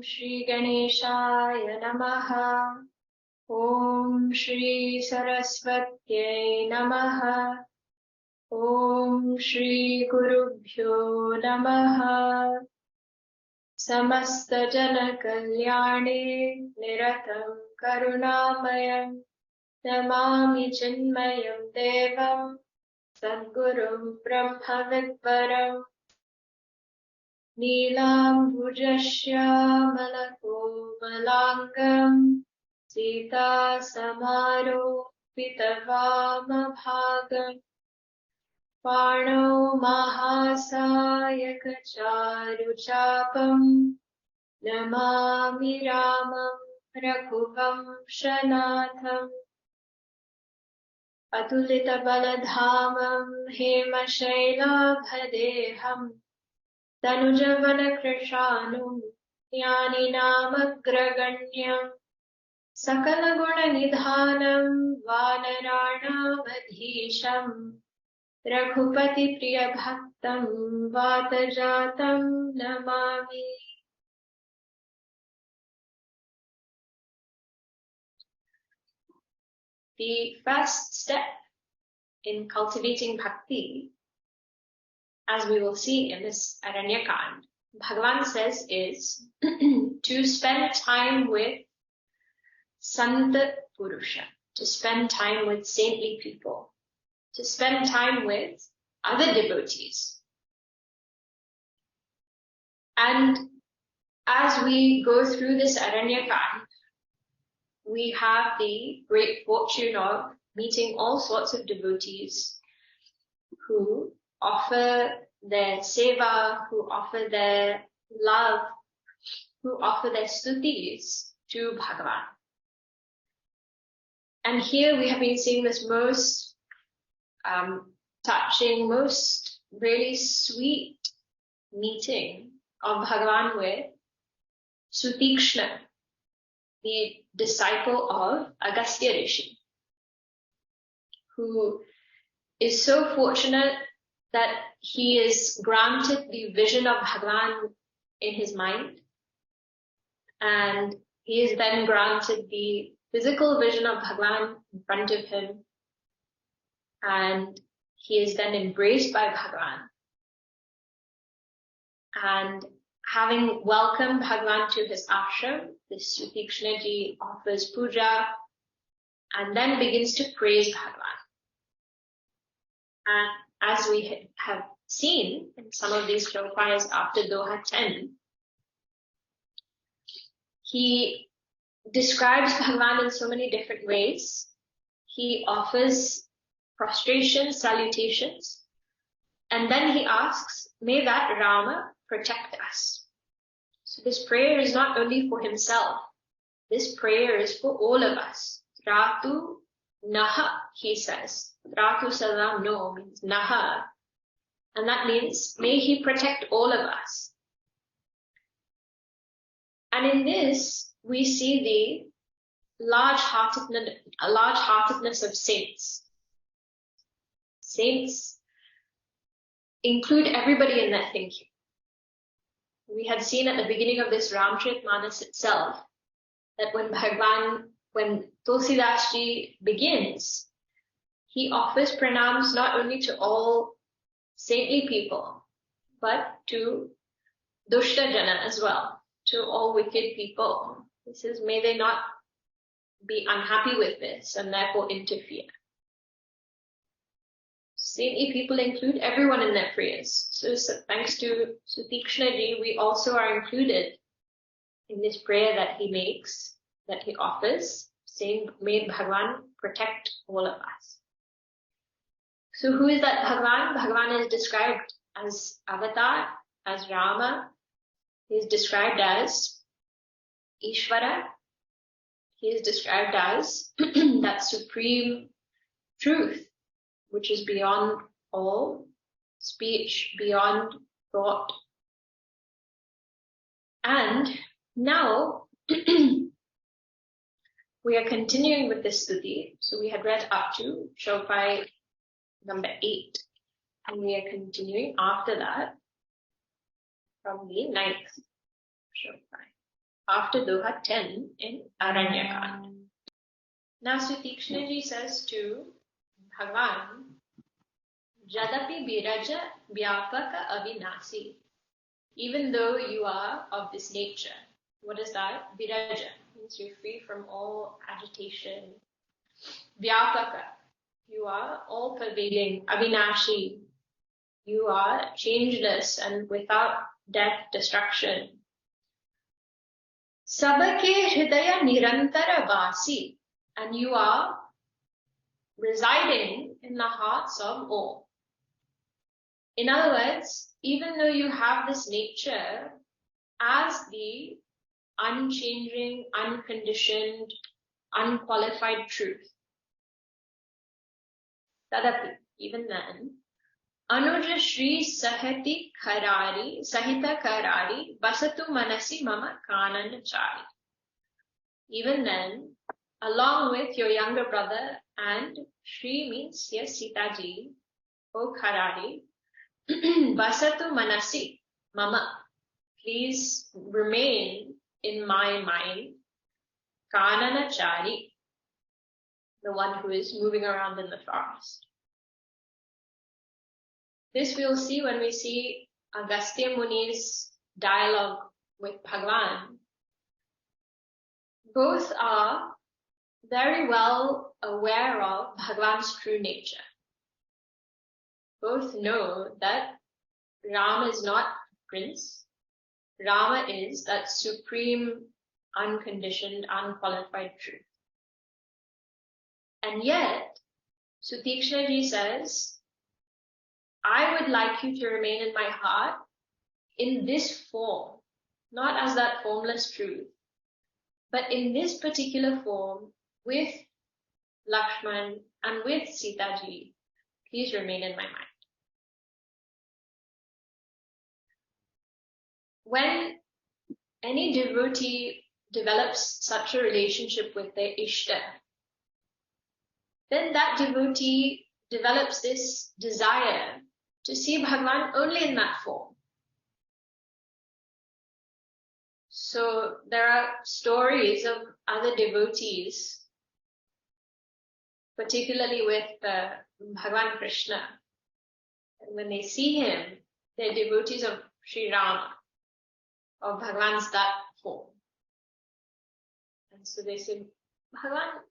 Shri Ganeshaya Namaha. Om Shri Saraswatyai Namaha. Om Shri Gurubhyo Namaha. Samasta Jana Kalyane Niratam Karunamayam Namami Chinmayam Devam Sadgurum Brahma Vidvaram Neelam Bhujashyamalako Malangam Sita Samaro Pitavama Bhagam Parno Mahasayaka Charuchapam Namami Ramam Rakhuvam Shanatham Atulita Baladhamam Hema Shaila Bhadeham Tanujavana Krishanum Yani Namagraganyam Sakala Guna Nidhanam Vanarana Madhisham Raghupati Priya Bhaktam Vatajatam Namami. The first step in cultivating bhakti, as we will see in this Aranyakanda, Bhagavan says is to spend time with Santa Purusha, to spend time with saintly people, to spend time with other devotees. And as we go through this Aranyakanda, we have the great fortune of meeting all sorts of devotees who offer their seva, who offer their love, who offer their stutis to Bhagavan. And here we have been seeing this most touching, most really sweet meeting of Bhagavan with Sutikshna, the disciple of Agastya Rishi, who is so fortunate that he is granted the vision of Bhagavan in his mind, and he is then granted the physical vision of Bhagavan in front of him, and he is then embraced by Bhagavan. And having welcomed Bhagavan to his ashram, this Sutikshna-ji offers puja and then begins to praise Bhagavan. And as we have seen in some of these shlokas after doha 10, he describes Bhagavan in so many different ways. He offers prostration, salutations, and then he asks, may that Rama protect us. So this prayer is not only for himself. This prayer is for all of us. Ratu naha, he says. Ratu salam no means naha. And that means, may he protect all of us. And in this, we see the large-heartedness of saints. Saints include everybody in their thinking. We had seen at the beginning of this Ramcharitmanas itself that when Tulasidas begins, he offers pranams not only to all saintly people, but to Dushta Jana as well, to all wicked people. He says, may they not be unhappy with this and therefore interfere. Saintly people include everyone in their prayers. So thanks to Sutikshna-ji, we also are included in this prayer that he makes, that he offers, saying, may Bhagavan protect all of us. So who is that Bhagavan? Bhagavan is described as Avatar, as Rama. He is described as Ishvara. He is described as that supreme truth, which is beyond all speech, beyond thought. And now we are continuing with this stuti. So we had read up to shloka number 8, and we are continuing after that from the 9th shloka. after doha 10 in Aranyakanda. Now Sutikshna ji says to Bhagavan, Jadapi Biraja Vyapaka Avinasi. Even though you are of this nature. What is that? Viraja means you're free from all agitation. Vyapaka, you are all pervading. Avinashi, you are changeless and without death, destruction. Sabake Hridaya Nirantara Vasi, and you are residing in the hearts of all. In other words, even though you have this nature as the unchanging, unconditioned, unqualified truth, tadapi, even then, Anuja Shri Sahita Karari Basatu Manasi Mama Kananachari. Even then, along with your younger brother, and Shri means, yes, Sitaji, O Karari, Basatu Manasi Mama, please remain in my mind, Kananachari, the one who is moving around in the forest. This we will see when we see Agastya Muni's dialogue with Bhagavan. Both are very well aware of Bhagavan's true nature. Both know that Rama is not prince. Rama is that supreme, unconditioned, unqualified truth. And yet, Sutikshna ji says, I would like you to remain in my heart in this form, not as that formless truth, but in this particular form with Lakshman and with Sita ji. Please remain in my mind. When any devotee develops such a relationship with their Ishta, then that devotee develops this desire to see Bhagavan only in that form. So there are stories of other devotees, particularly with Bhagavan Krishna. And when they see him, they're devotees of Śrī Rāma, of Bhagavan's that form. And so they say, Bhagavan,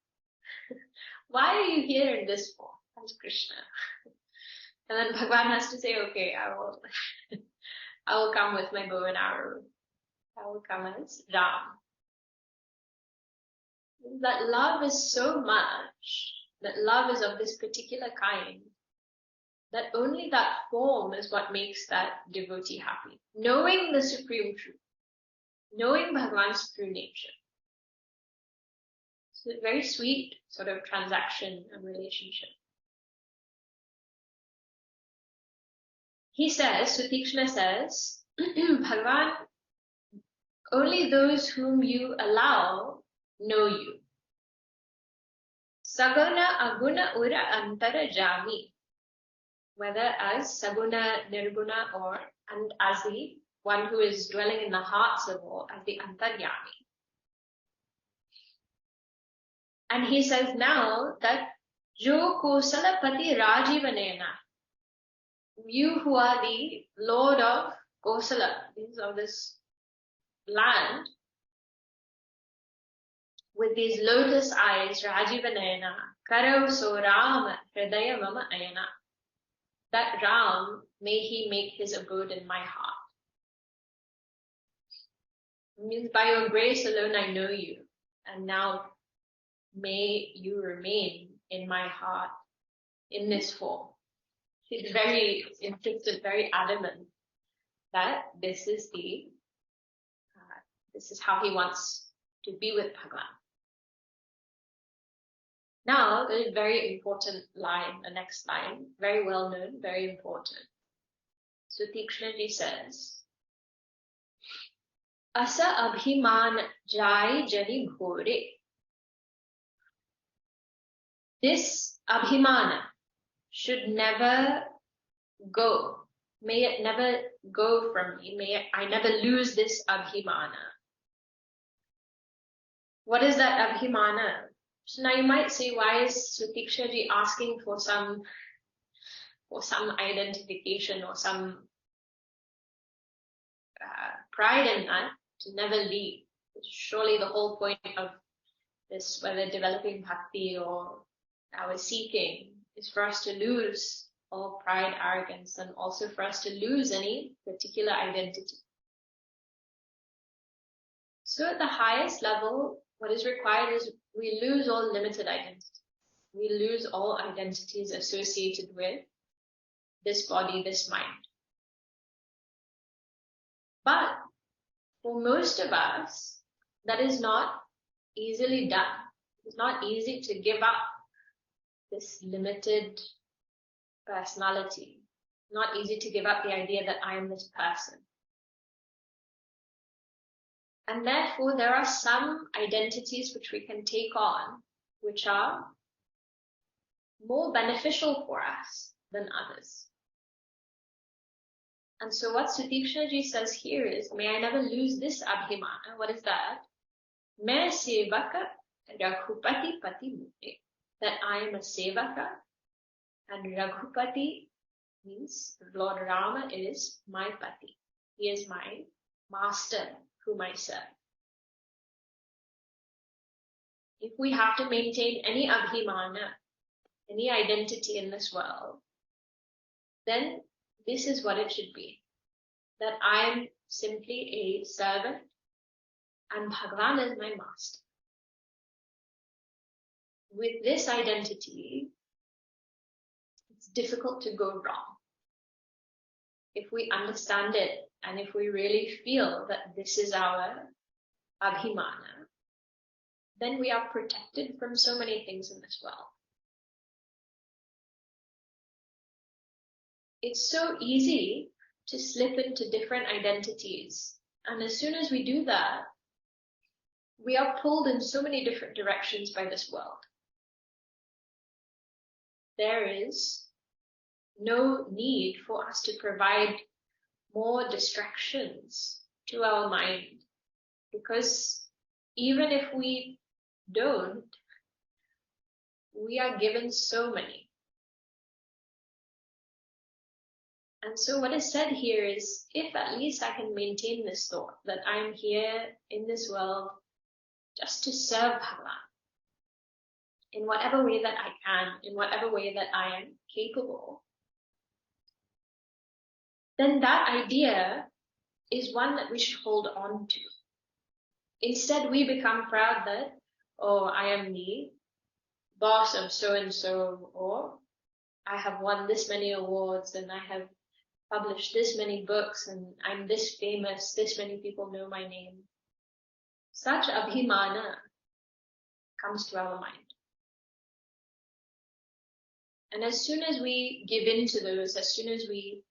why are you here in this form as Krishna? And then Bhagavan has to say, okay, I will come with my bow and arrow. I will come as Ram. That love is so much, that love is of this particular kind, that only that form is what makes that devotee happy. Knowing the supreme truth, knowing Bhagavan's true nature. It's a very sweet sort of transaction and relationship. He says, Sutikshna says, Bhagavan, only those whom you allow know you. Saguna aguna ura antara jami. Whether as Saguna, Nirguna, or and as the one who is dwelling in the hearts of all, as the Antaryami. And he says now that Jo Kosalapati Rajivanena, you who are the Lord of Kosala, means of this land, with these lotus eyes, Rajivanena, Karau so Rama, Hridaya Mama Ayana, that Ram, may he make his abode in my heart. It means by your grace alone I know you, and now may you remain in my heart in this form. He's very insistent, very adamant that this is how he wants to be with Bhagavan. Now, there's a very important line, the next line, very well known, very important. So Tikshnaji says, Asa abhiman jai jani bhore. This abhimana should never go. May it never go from me. May I never lose this abhimana. What is that abhimana? So now you might say, why is Sutikshna ji asking for some identification or some pride in that to never leave? Surely the whole point of this, whether developing bhakti or our seeking, is for us to lose all pride, arrogance, and also for us to lose any particular identity. So at the highest level, what is required is we lose all limited identity. We lose all identities associated with this body, this mind. But for most of us, that is not easily done. It's not easy to give up this limited personality. Not easy to give up the idea that I am this person. And therefore, there are some identities which we can take on, which are more beneficial for us than others. And so what Sutikshna ji says here is, may I never lose this abhimana. What is that? Main sevaka Raghupati pati mute. That I am a sevaka, and Raghupati means Lord Rama is my pati. He is my master whom I serve. If we have to maintain any abhimana, any identity in this world, then this is what it should be. That I am simply a servant and Bhagavan is my master. With this identity, it's difficult to go wrong. If we understand it and if we really feel that this is our abhimana, then we are protected from so many things in this world. It's so easy to slip into different identities. And as soon as we do that, we are pulled in so many different directions by this world. There is no need for us to provide more distractions to our mind, because even if we don't, we are given so many. And so what is said here is, if at least I can maintain this thought that I'm here in this world just to serve Bhagavan in whatever way that I can, in whatever way that I am capable, then that idea is one that we should hold on to. Instead, we become proud that, oh, I am the boss of so-and-so, or I have won this many awards, and I have published this many books, and I'm this famous, this many people know my name. Such abhimana comes to our mind. And as soon as we give in to those, as soon as we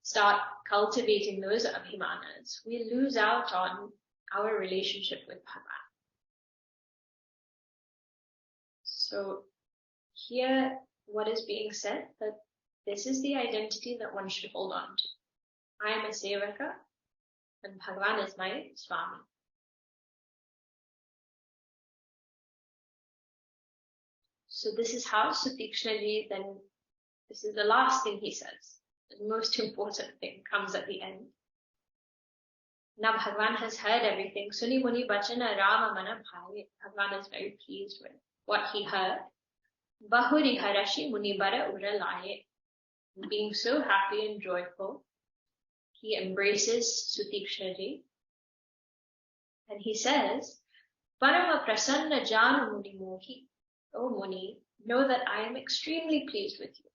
start cultivating those abhimanas, we lose out on our relationship with Bhagavan. So here, what is being said, that this is the identity that one should hold on to. I am a sevaka, and Bhagavan is my Swami. So this is how Sutikshna ji then, this is the last thing he says. The most important thing comes at the end. Now Bhagavan has heard everything. Suni muni bachana Rama mana bhai. Bhagavan is very pleased with what he heard. Bahuri harashi muni bara uralaye. Being so happy and joyful, he embraces Sutikshna ji. And he says, Parama prasanna jana muni mohi. O Muni, know that I am extremely pleased with you.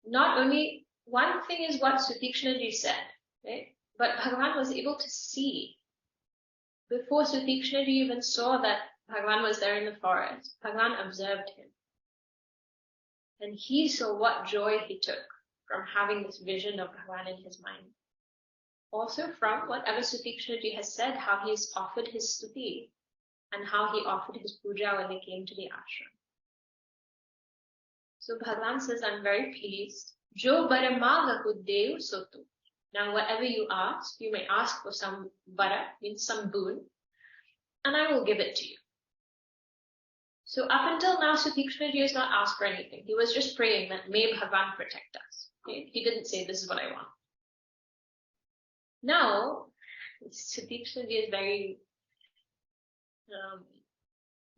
Not only, one thing is what Sutikshna ji said, right? But Bhagavan was able to see. Before Sutikshna ji even saw that Bhagavan was there in the forest, Bhagavan observed him. And he saw what joy he took from having this vision of Bhagavan in his mind. Also from whatever Sutikshna ji has said, how he has offered his stuti, and how he offered his puja when they came to the ashram. So Bhagavan says, I'm very pleased. Jo baramaga huddev sotu. Now whatever you ask, you may ask for some bara, means some boon. and I will give it to you. So up until now, Sutikshna ji has not asked for anything. He was just praying that may Bhagavan protect us. Okay? He didn't say, this is what I want. Now, Sutikshna ji is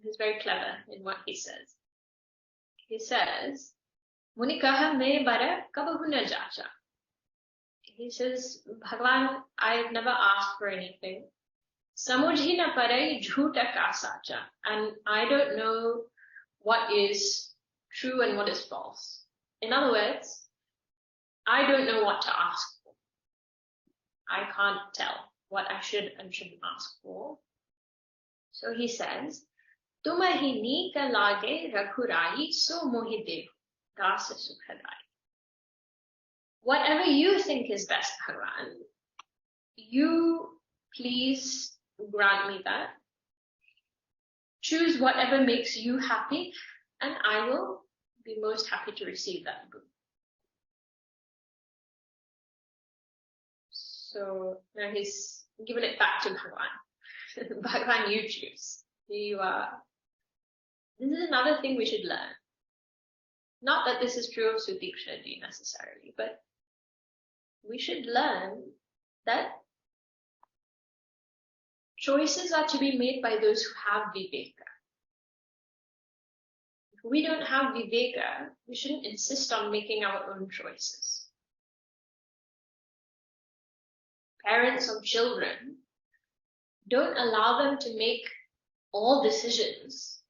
he's very clever in what he says. He says, Munikaha me bara kabahu na jacha. He says, Bhagavan, I've never asked for anything. Samujhi na parai jhuta ka sacha. And I don't know what is true and what is false. In other words, I don't know what to ask for. I can't tell what I should and shouldn't ask for. So he says, Tumahi nika lage rakhurai so mohi dev dasa sukhadai. Whatever you think is best, Bhagavan, you please grant me that. Choose whatever makes you happy, and I will be most happy to receive that boon. So now he's given it back to Bhagavan. Bhagavan, you choose. You are. This is another thing we should learn. Not that this is true of Sutikshna ji necessarily, but we should learn that choices are to be made by those who have viveka. If we don't have viveka, we shouldn't insist on making our own choices. Parents of children, don't allow them to make all decisions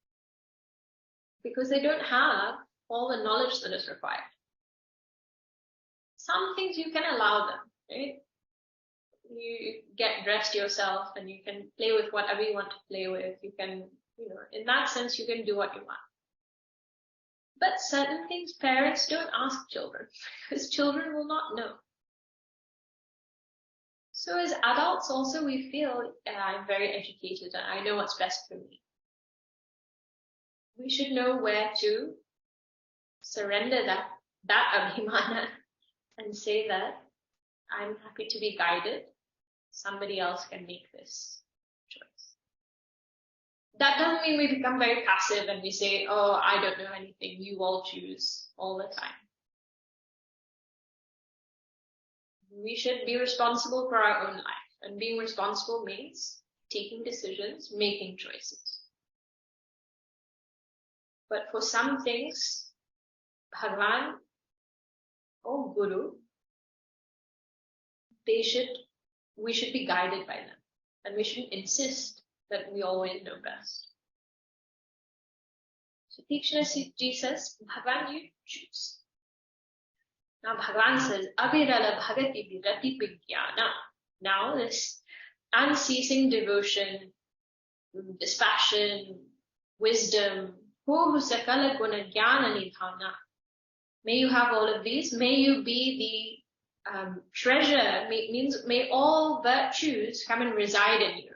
because they don't have all the knowledge that is required. Some things you can allow them, right? You get dressed yourself and you can play with whatever you want to play with. You can, in that sense, you can do what you want. But certain things parents don't ask children because children will not know. So as adults also we feel, I'm very educated and I know what's best for me. We should know where to surrender that abhimana and say that I'm happy to be guided. Somebody else can make this choice. That doesn't mean we become very passive and we say, oh, I don't know anything, you all choose all the time. We should be responsible for our own life. And being responsible means taking decisions, making choices. But for some things, Bhagavan or Guru, we should be guided by them. And we shouldn't insist that we always know best. So Tikshna ji says, Bhagavan, you choose. Now Bhagavan says, Abhirala bhagati virati vijnana. Now this unceasing devotion, dispassion, wisdom, Hu sakala guna jnana nidhana. May you have all of these. May you be the treasure. Means may all virtues come and reside in you.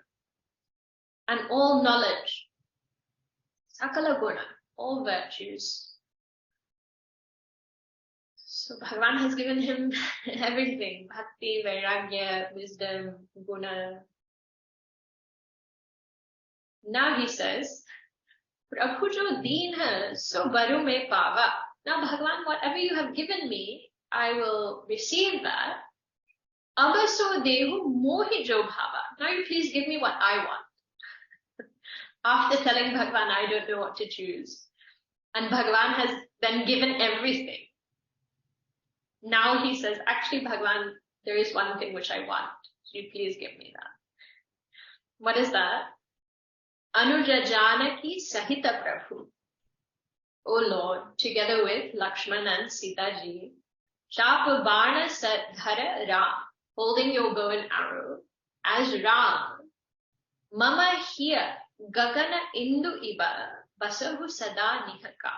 And all knowledge. Sakala guna. All virtues. So Bhagavan has given him everything. Bhakti, vairagya, wisdom, guna. Now he says, Prabhu jo deen hai, so baru me pava. Now Bhagavan, whatever you have given me, I will receive that. Abaso dehu mohi jo bhava. Now you please give me what I want. After telling Bhagavan, I don't know what to choose. And Bhagavan has then given everything. Now he says, actually Bhagavan, there is one thing which I want. So you please give me that. What is that? Anuja Janaki Sahita Prabhu. O Lord, together with Lakshman and Sita ji, Chapa Barna Sadhara Ram, holding your bow and arrow, as Ram, Mama here, Gagana Indu Iba, Basahu Sada Nihaka.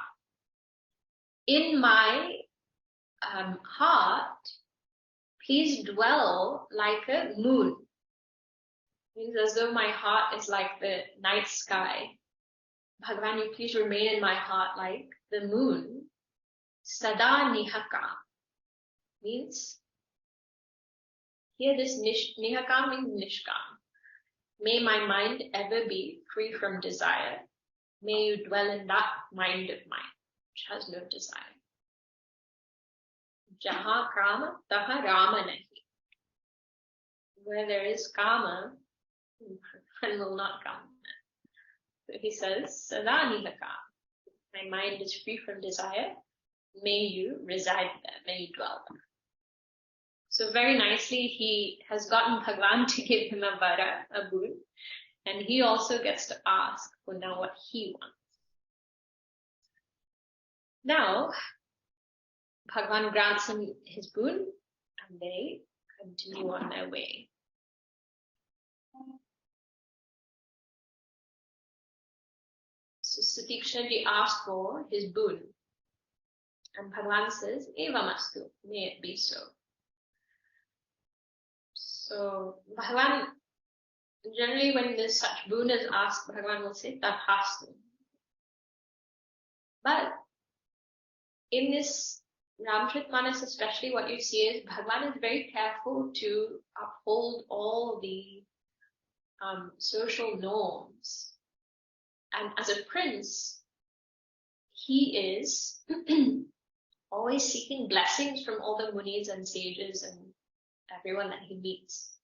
In my heart, please dwell like a moon. Means as though my heart is like the night sky. Bhagavan, you please remain in my heart like the moon. Sada nihaka means, here this nihaka means nishkam. May my mind ever be free from desire. May you dwell in that mind of mine, which has no desire. Jaha kama, taha Rama nahi. Where there is kama, Bhagavan will not come. So he says, Sada niha kama. My mind is free from desire. May you reside there. May you dwell there. So very nicely, he has gotten Bhagavan to give him a vara, a boon, and he also gets to ask for now what he wants. Now, Bhagavan grants him his boon, and they continue on their way. So Sutikshnaji asked for his boon, and Bhagavan says, Evamastu, may it be so. So Bhagavan, generally when there's such boon is asked, Bhagavan will say Tathastu. But in this Ramcharitmanas especially, what you see is Bhagavan is very careful to uphold all the social norms. And as a prince, he is always seeking blessings from all the munis and sages and everyone that he meets.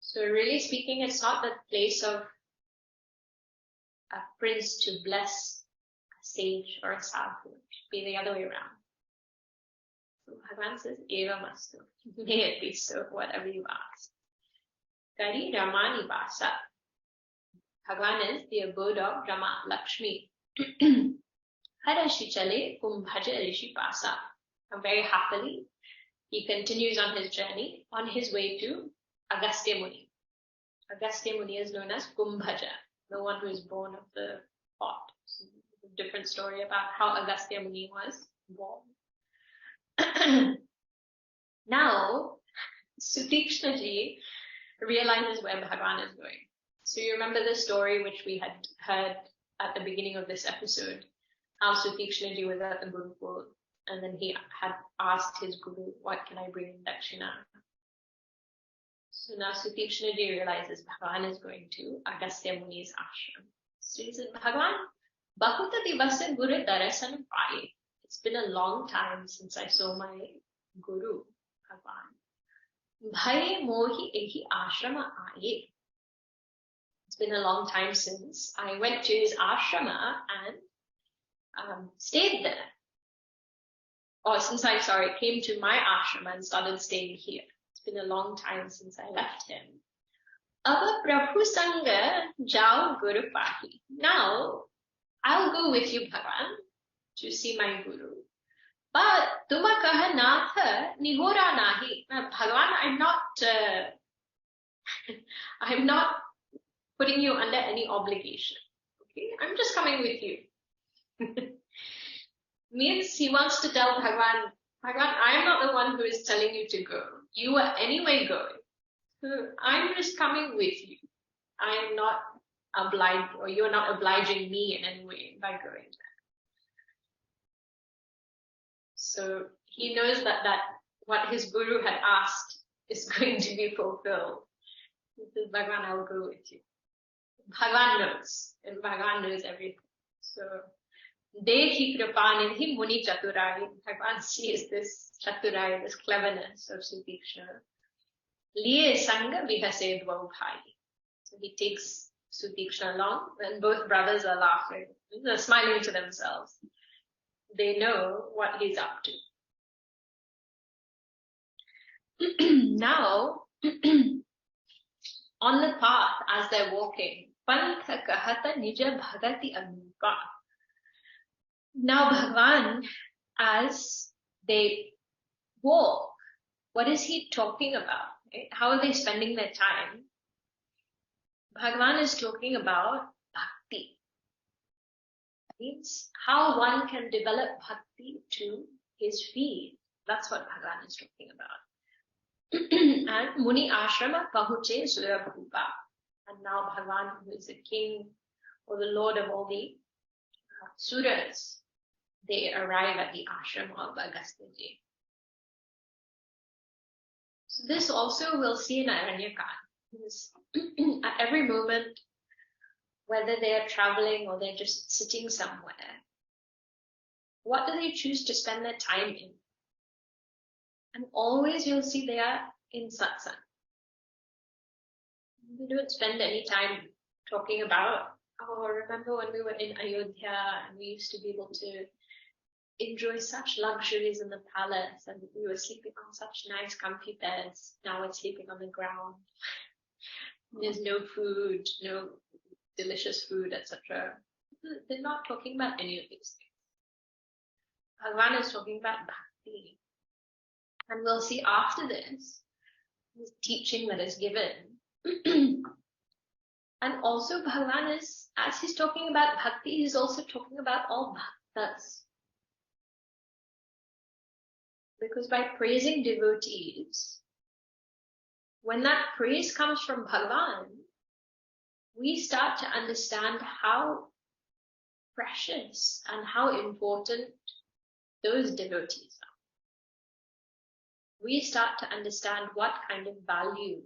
So really speaking, it's not the place of a prince to bless a sage or a sadhu. It should be the other way around. So Bhagavan says, Eva mastu. May it be so, whatever you ask. Kari Ramani Vasa. Bhagavan is the abode of Rama Lakshmi. Hara Shichale Kumbhaja Rishi Pasa. And very happily, he continues on his journey on his way to Agastya Muni. Agastya Muni is known as Kumbhaja, the one who is born of the pot. So a different story about how Agastya Muni was born. Now, Sutikshnaji realizes where Bhagavan is going. So you remember the story which we had heard at the beginning of this episode, how Sutikshnaji was at the Gurukul, and then he had asked his Guru, what can I bring in Dakshina? So now Sutikshnaji realizes Bhagavan is going to Agastya Muni's ashram. So he says, Bhagavan, Bahuta Divasa Guru Darasan Paye. It's been a long time since I saw my Guru, Bhagavan. Bhaye Mohi Ehi Ashrama Aye. It's been a long time since I went to his ashrama and stayed there. Or since I, came to my ashrama and started staying here. It's been a long time since I left him. Ava Prabhu Sangha Jao Guru Pahi. Now, I'll go with you, Bhagavan, to see my Guru. But Tuma Kaha Natha Nihora Nahi. Bhagavan, I'm not putting you under any obligation. Okay, I'm just coming with you. Means he wants to tell Bhagavan, I'm not the one who is telling you to go. You are anyway going. So I'm just coming with you. I'm not obliged, or you're not obliging me in any way by going there. So he knows that what his Guru had asked is going to be fulfilled. He says, Bhagavan, I'll go with you. Bhagavan knows, and Bhagavan knows everything. So Dehi Kripanidhi Muni Chaturai. Bhagavan sees this Chaturai, this cleverness of Sutikshna. Liye Sangha Vihase Dvau Bhai. So he takes Sutikshna along, and both brothers are laughing. They're smiling to themselves. They know what he's up to. Now, on the path as they're walking, Pantha Kahata Nija Bhagati Anupa. Now Bhagavan, as they walk, what is he talking about? Right? How are they spending their time? Bhagavan is talking about bhakti. Means how one can develop bhakti to his feet. That's what Bhagavan is talking about. And Muni Ashrama Pahuche Surabhupa. And now Bhagavan, who is the king or the lord of all the Suras, they arrive at the ashram of Agastyaji. So this also we'll see in Aranyakanda. Because at every moment, whether they are traveling or they're just sitting somewhere, what do they choose to spend their time in? And always you'll see they are in satsang. They don't spend any time talking about, oh, remember when we were in Ayodhya and we used to be able to enjoy such luxuries in the palace and we were sleeping on such nice comfy beds. Now we're sleeping on the ground. There's no food, no delicious food, etc. They're not talking about any of these things. Bhagavan is talking about bhakti. And we'll see after this teaching that is given. And also Bhagavan is, as he's talking about bhakti, he's also talking about all bhaktas. Because by praising devotees, when that praise comes from Bhagavan, we start to understand how precious and how important those devotees are. We start to understand what kind of value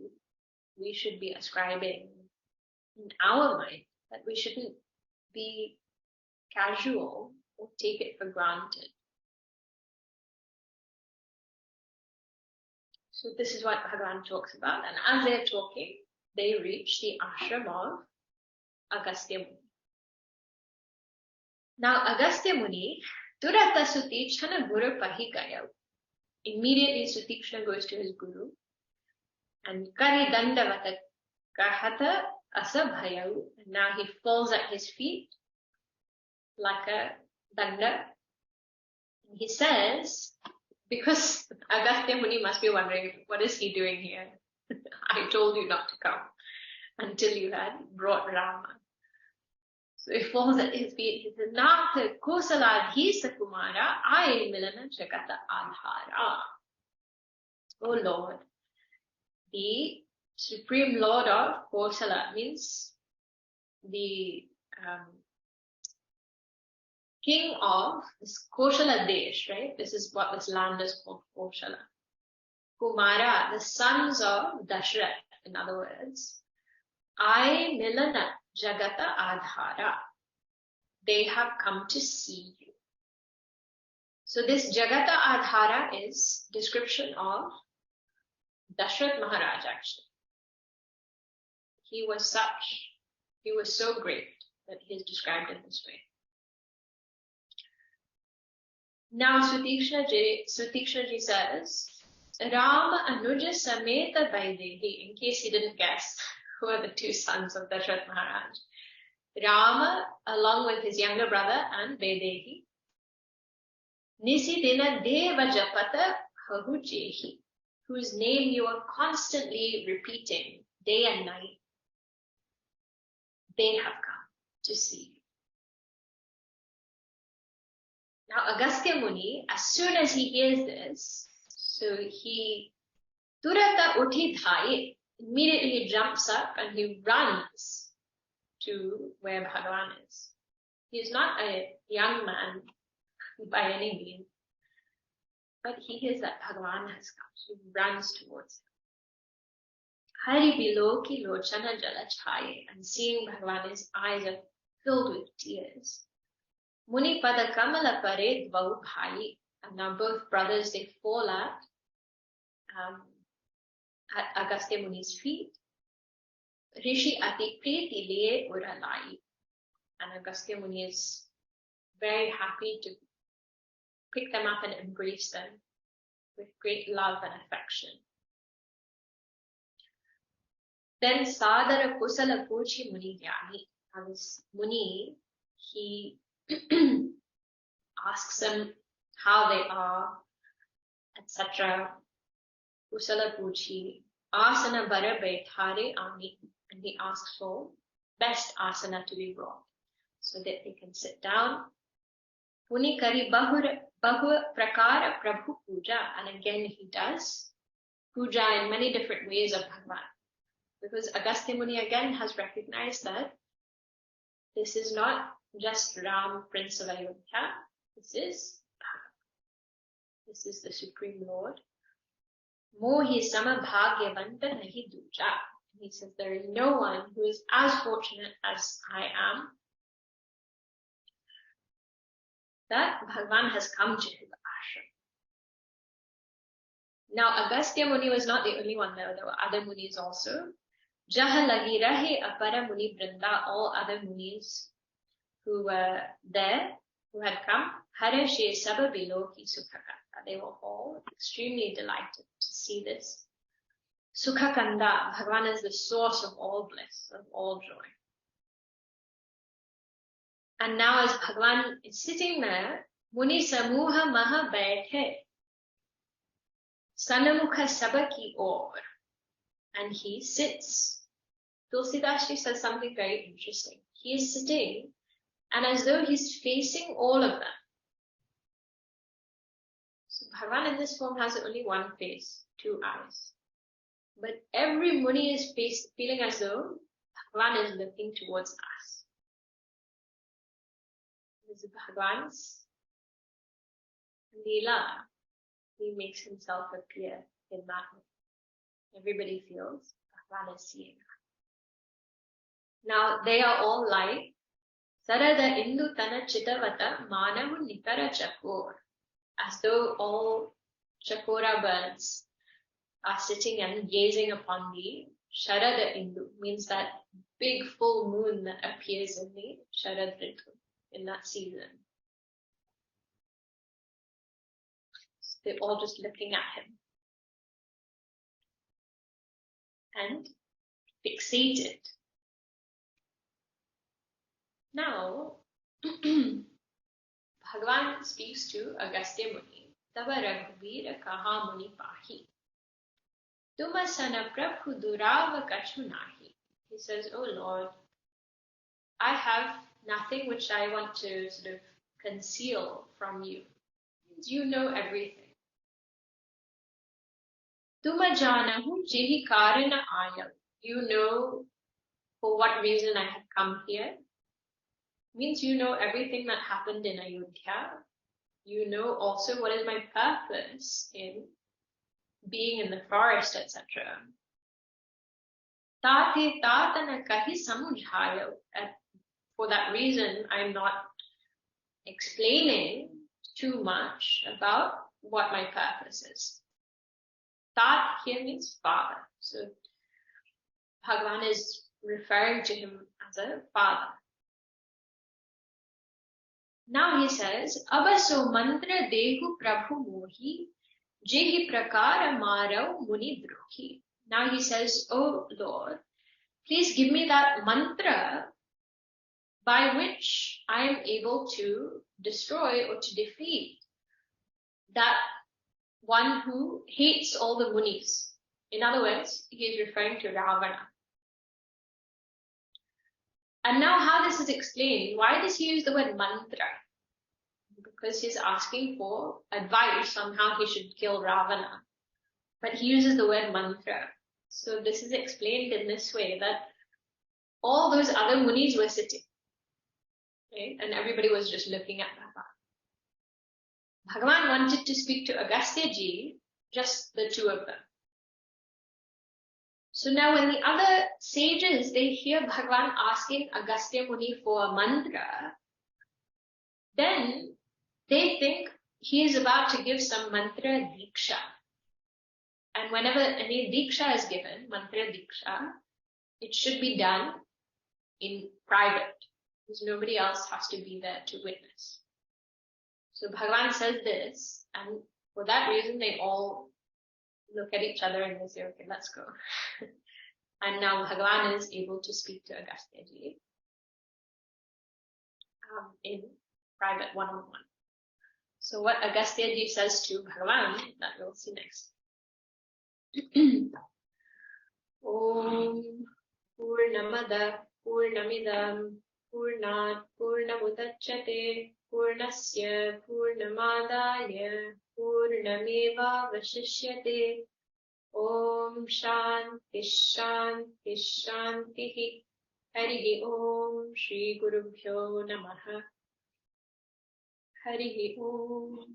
we should be ascribing in our mind, that we shouldn't be casual or take it for granted. So this is what Bhagavan talks about. And as they're talking, they reach the ashram of Agastya Muni. Now Agastya Muni, Turata Sutikshana Guru Pahikaya. Immediately Sutikshana goes to his guru and Kari Dandavata Kahata Asabhayav. And now he falls at his feet like a danda. And he says, because Agastya Muni must be wondering, what is he doing here? I told you not to come until you had brought Rama. So he falls at his feet. He says, Natha Kosaladhisa Kumara, I Milana Jagata Adhara. Oh Lord, the Supreme Lord of Kosala means the king of this Kosala Desh, right? This is what this land is called, Kosala. Kumara, the sons of Dashrath, in other words. I Milana Jagata Adhara. They have come to see you. So this Jagata Adhara is description of Dashrath Maharaj actually. He was so great that he is described in this way. Now Sutikshana ji says, Rama Anuja Sameta Vaidehi, in case you didn't guess, who are the two sons of Dashrath Maharaj. Rama, along with his younger brother and Vaidehi. Nisidina Deva Japata Hahujehi, whose name you are constantly repeating day and night. They have come to see you. Now Agastya Muni, as soon as he hears this, so he Turata Uthi Dhaye, immediately he jumps up and he runs to where Bhagavan is. He is not a young man by any means, but he hears that Bhagavan has come, so he runs towards him. Hari Biloki Lochana Jalachaye, and seeing Bhagavan, his eyes are filled with tears. Muni Pada Kamala Pare Dvau Bhai, and now both brothers, they fall at Agastya Muni's feet. Rishi Ati Preti Liye Uralai, and Agastya Muni is very happy to pick them up and embrace them with great love and affection. Then Sadara Kusala Puchi Muni Gyani, and this Muni, he asks them how they are, etc. Kusala Puchi, Asana Bara Baithare Ami, and he asks for best asana to be brought so that they can sit down. Puni Kari Bahu Prakara Prabhu Puja, and again he does puja in many different ways of Bhagavan. Because Agastya Muni again has recognized that this is not just Ram, Prince of Ayodhya, this is Bhagavan. This is the Supreme Lord. Mohi Sama Bhagyavanta Nahi Duja. He says, there is no one who is as fortunate as I am, that Bhagavan has come to his ashram. Now, Agastya Muni was not the only one there. There were other munis also. Jaha lagi rahe apara muni brinda, all other munis who were there, who had come. Hare she saba biloki sukhakanda. They were all extremely delighted to see this. Sukhakanda, Bhagavan is the source of all bliss, of all joy. And now as Bhagavan is sitting there, Muni Samuha Maha Baithe, Sanamukha Sabaki Or, and he sits. Tulasidas says something very interesting. He is sitting, and as though he's facing all of them. So Bhagavan in this form has only one face, two eyes. But every Muni is feeling as though Bhagavan is looking towards us. This is Bhagavan's Leela. He makes himself appear in that way. Everybody feels Bhagavan is seeing us. Now they are all like Sarada Indu Tana Chitavata Manavu Nikara Chakor, as though all Chakora birds are sitting and gazing upon the Sharada Indu, means that big full moon that appears in the Sharad Ritu, in that season. So they're all just looking at him and fixated. Now, Bhagavan speaks to Agastya Muni. Tava Raghuvira Kaha Muni Pahi. Tumasana Prabhu Durava Kachunahi. He says, oh Lord, I have nothing which I want to sort of conceal from you. You know everything. Tumajanahu Jehi Karana Ayam. You know for what reason I have come here. Means you know everything that happened in Ayodhya. You know also what is my purpose in being in the forest, etc. Tate tatana kahi samujhayo. For that reason, I'm not explaining too much about what my purpose is. Tat here means father. So Bhagavan is referring to him as a father. Now he says, Abaso mantra dehu prabhu mohi, jehi prakara marau muni drohi. Now he says, oh Lord, please give me that mantra by which I am able to destroy or to defeat that one who hates all the munis. In other words, he is referring to Ravana. And now how this is explained, why does he use the word mantra? Because he's asking for advice on how he should kill Ravana. But he uses the word mantra. So this is explained in this way, that all those other munis were sitting, right? And everybody was just looking at Bhagavan. Bhagavan wanted to speak to Agastya ji, just the two of them. So now when the other sages, they hear Bhagavan asking Agastya Muni for a mantra, then they think he is about to give some mantra diksha. And whenever any diksha is given, mantra diksha, it should be done in private, because nobody else has to be there to witness. So Bhagavan says this, and for that reason they all look at each other and they say, okay, let's go. And now Bhagavan is able to speak to Agastya ji in private one-on-one. So what Agastya ji says to Bhagavan, that we'll see next. Om Purnamada Purnamidam Purnat Purnamudachyate Purnasya Purnamadaya Purnameva Vashishyate. Om Shanti Shanti Shanti. Harihi Om Shri Gurubhyo Namaha. Harihi Om.